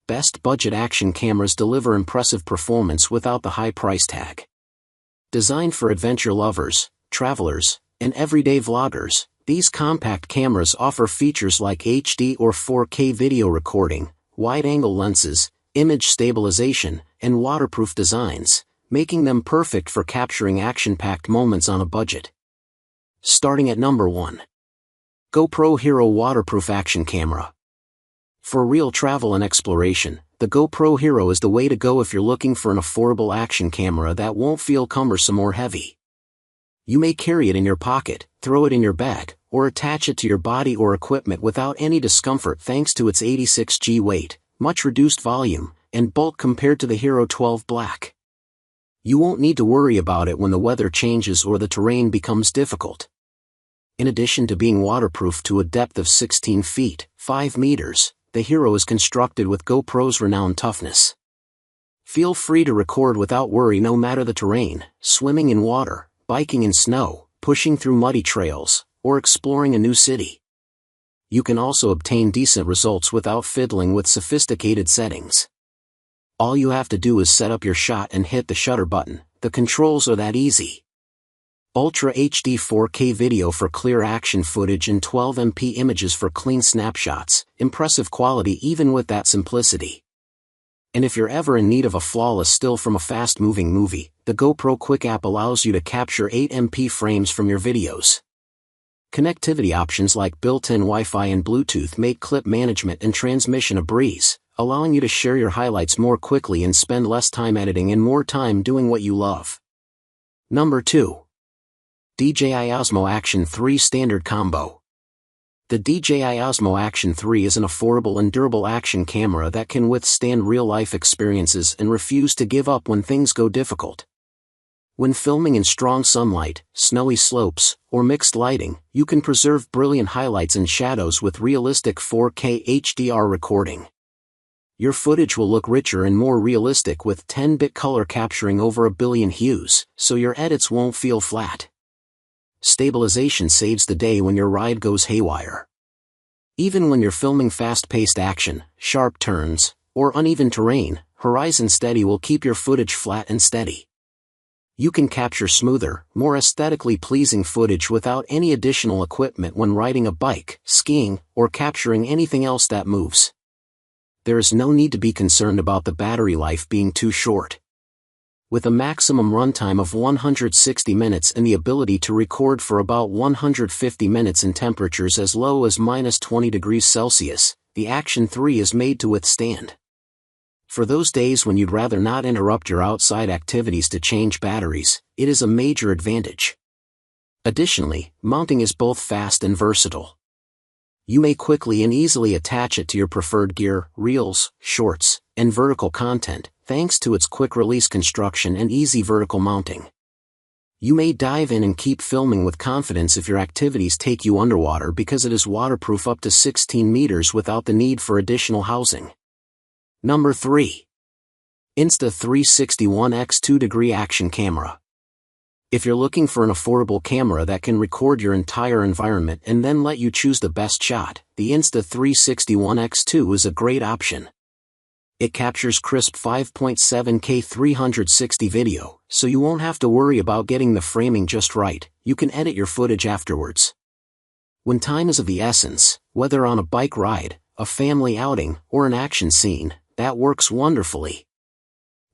best budget action cameras deliver impressive performance without the high price tag. Designed for adventure lovers, travelers, and everyday vloggers, these compact cameras offer features like HD or 4K video recording, wide-angle lenses, image stabilization, and waterproof designs, making them perfect for capturing action-packed moments on a budget. Starting at number 1. GoPro Hero Waterproof Action Camera. For real travel and exploration, the GoPro Hero is the way to go if you're looking for an affordable action camera that won't feel cumbersome or heavy. You may carry it in your pocket, throw it in your bag, or attach it to your body or equipment without any discomfort thanks to its 86g weight, much reduced volume, and bulk compared to the Hero 12 Black. You won't need to worry about it when the weather changes or the terrain becomes difficult. In addition to being waterproof to a depth of 16 feet, 5 meters, the Hero is constructed with GoPro's renowned toughness. Feel free to record without worry no matter the terrain, swimming in water, biking in snow, pushing through muddy trails, or exploring a new city. You can also obtain decent results without fiddling with sophisticated settings. All you have to do is set up your shot and hit the shutter button. The controls are that easy. Ultra HD 4K video for clear action footage and 12MP images for clean snapshots, impressive quality even with that simplicity. And if you're ever in need of a flawless still from a fast-moving movie, the GoPro Quick app allows you to capture 8MP frames from your videos. Connectivity options like built-in Wi-Fi and Bluetooth make clip management and transmission a breeze, allowing you to share your highlights more quickly and spend less time editing and more time doing what you love. Number 2. DJI Osmo Action 3 Standard Combo. The DJI Osmo Action 3 is an affordable and durable action camera that can withstand real-life experiences and refuse to give up when things go difficult. When filming in strong sunlight, snowy slopes, or mixed lighting, you can preserve brilliant highlights and shadows with realistic 4K HDR recording. Your footage will look richer and more realistic with 10-bit color capturing over a billion hues, so your edits won't feel flat. Stabilization saves the day when your ride goes haywire. Even when you're filming fast-paced action, sharp turns, or uneven terrain, Horizon Steady will keep your footage flat and steady. You can capture smoother, more aesthetically pleasing footage without any additional equipment when riding a bike, skiing, or capturing anything else that moves. There is no need to be concerned about the battery life being too short. With a maximum runtime of 160 minutes and the ability to record for about 150 minutes in temperatures as low as -20 degrees Celsius, the Action 3 is made to withstand. For those days when you'd rather not interrupt your outside activities to change batteries, it is a major advantage. Additionally, mounting is both fast and versatile. You may quickly and easily attach it to your preferred gear, reels, shorts, and vertical content, thanks to its quick-release construction and easy vertical mounting. You may dive in and keep filming with confidence if your activities take you underwater because it is waterproof up to 16 meters without the need for additional housing. Number 3. Insta360 2-degree Action Camera. If you're looking for an affordable camera that can record your entire environment and then let you choose the best shot, the Insta360 X2 is a great option. It captures crisp 5.7K 360 video, so you won't have to worry about getting the framing just right. You can edit your footage afterwards. When time is of the essence, whether on a bike ride, a family outing, or an action scene, that works wonderfully.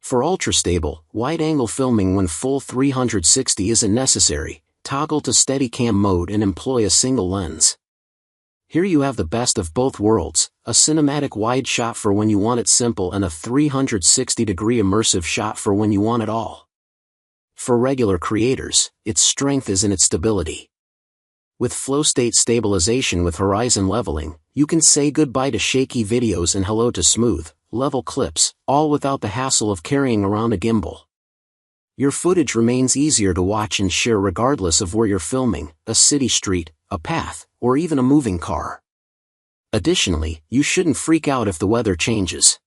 For ultra-stable, wide-angle filming when full 360 isn't necessary, toggle to Steadicam mode and employ a single lens. Here you have the best of both worlds, a cinematic wide shot for when you want it simple and a 360-degree immersive shot for when you want it all. For regular creators, its strength is in its stability. With flow state stabilization with horizon leveling, you can say goodbye to shaky videos and hello to smooth, level clips, all without the hassle of carrying around a gimbal. Your footage remains easier to watch and share regardless of where you're filming, a city street, a path, or even a moving car. Additionally, you shouldn't freak out if the weather changes.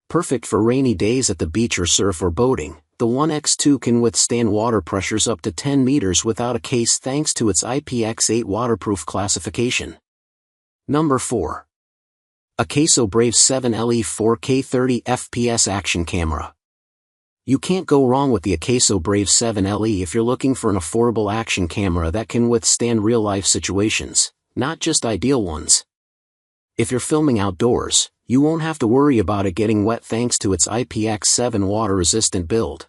Perfect for rainy days at the beach or surf or boating, the One X2 can withstand water pressures up to 10 meters without a case thanks to its IPX8 waterproof classification. Number 4. Acaso Brave 7 LE 4K 30 FPS action camera. You can't go wrong with the Acaso Brave 7 LE if you're looking for an affordable action camera that can withstand real-life situations, not just ideal ones. If you're filming outdoors, you won't have to worry about it getting wet thanks to its IPX7 water-resistant build.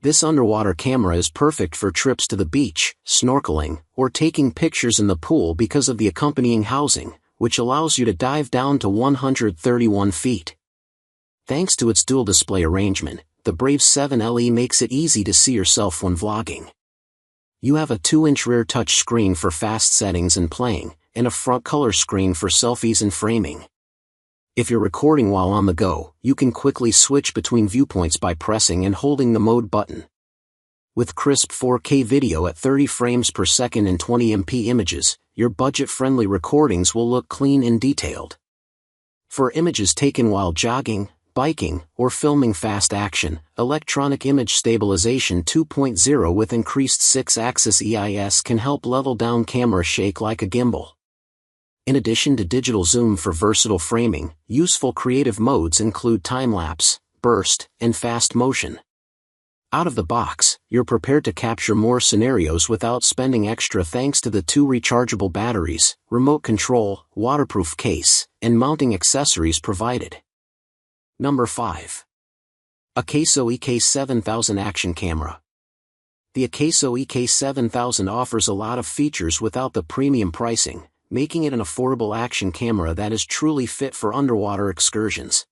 This underwater camera is perfect for trips to the beach, snorkeling, or taking pictures in the pool because of the accompanying housing, which allows you to dive down to 131 feet. Thanks to its dual display arrangement, the Brave 7 LE makes it easy to see yourself when vlogging. You have a 2-inch rear touch screen for fast settings and playing, and a front color screen for selfies and framing. If you're recording while on the go, you can quickly switch between viewpoints by pressing and holding the mode button. With crisp 4K video at 30 frames per second and 20MP images, your budget-friendly recordings will look clean and detailed. For images taken while jogging, biking, or filming fast action, electronic image stabilization 2.0 with increased 6-axis EIS can help level down camera shake like a gimbal. In addition to digital zoom for versatile framing, useful creative modes include time-lapse, burst, and fast motion. Out of the box, you're prepared to capture more scenarios without spending extra thanks to the 2 rechargeable batteries, remote control, waterproof case, and mounting accessories provided. Number 5. Acaso EK7000 Action Camera. The Acaso EK7000 offers a lot of features without the premium pricing, making it an affordable action camera that is truly fit for underwater excursions.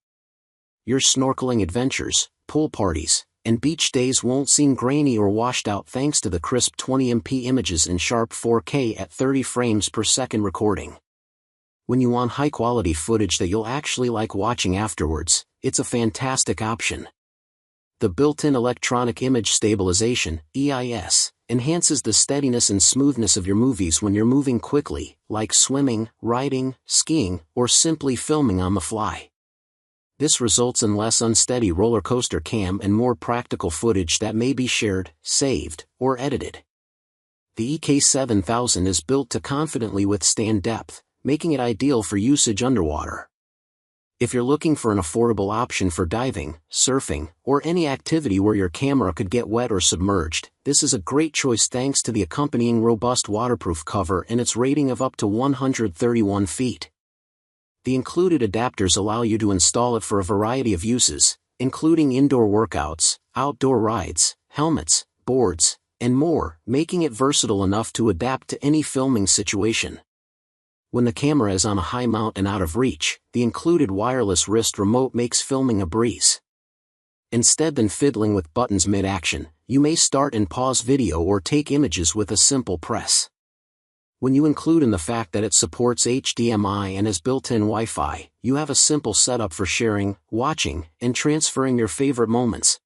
Your snorkeling adventures, pool parties, and beach days won't seem grainy or washed out thanks to the crisp 20MP images and sharp 4K at 30 frames per second recording. When you want high-quality footage that you'll actually like watching afterwards, it's a fantastic option. The built-in electronic image stabilization, EIS, enhances the steadiness and smoothness of your movies when you're moving quickly, like swimming, riding, skiing, or simply filming on the fly. This results in less unsteady roller coaster cam and more practical footage that may be shared, saved, or edited. The EK7000 is built to confidently withstand depth, making it ideal for usage underwater. If you're looking for an affordable option for diving, surfing, or any activity where your camera could get wet or submerged, this is a great choice thanks to the accompanying robust waterproof cover and its rating of up to 131 feet. The included adapters allow you to install it for a variety of uses, including indoor workouts, outdoor rides, helmets, boards, and more, making it versatile enough to adapt to any filming situation. When the camera is on a high mount and out of reach, the included wireless wrist remote makes filming a breeze. Instead than fiddling with buttons mid-action, you may start and pause video or take images with a simple press. When you include in the fact that it supports HDMI and has built-in Wi-Fi, you have a simple setup for sharing, watching, and transferring your favorite moments.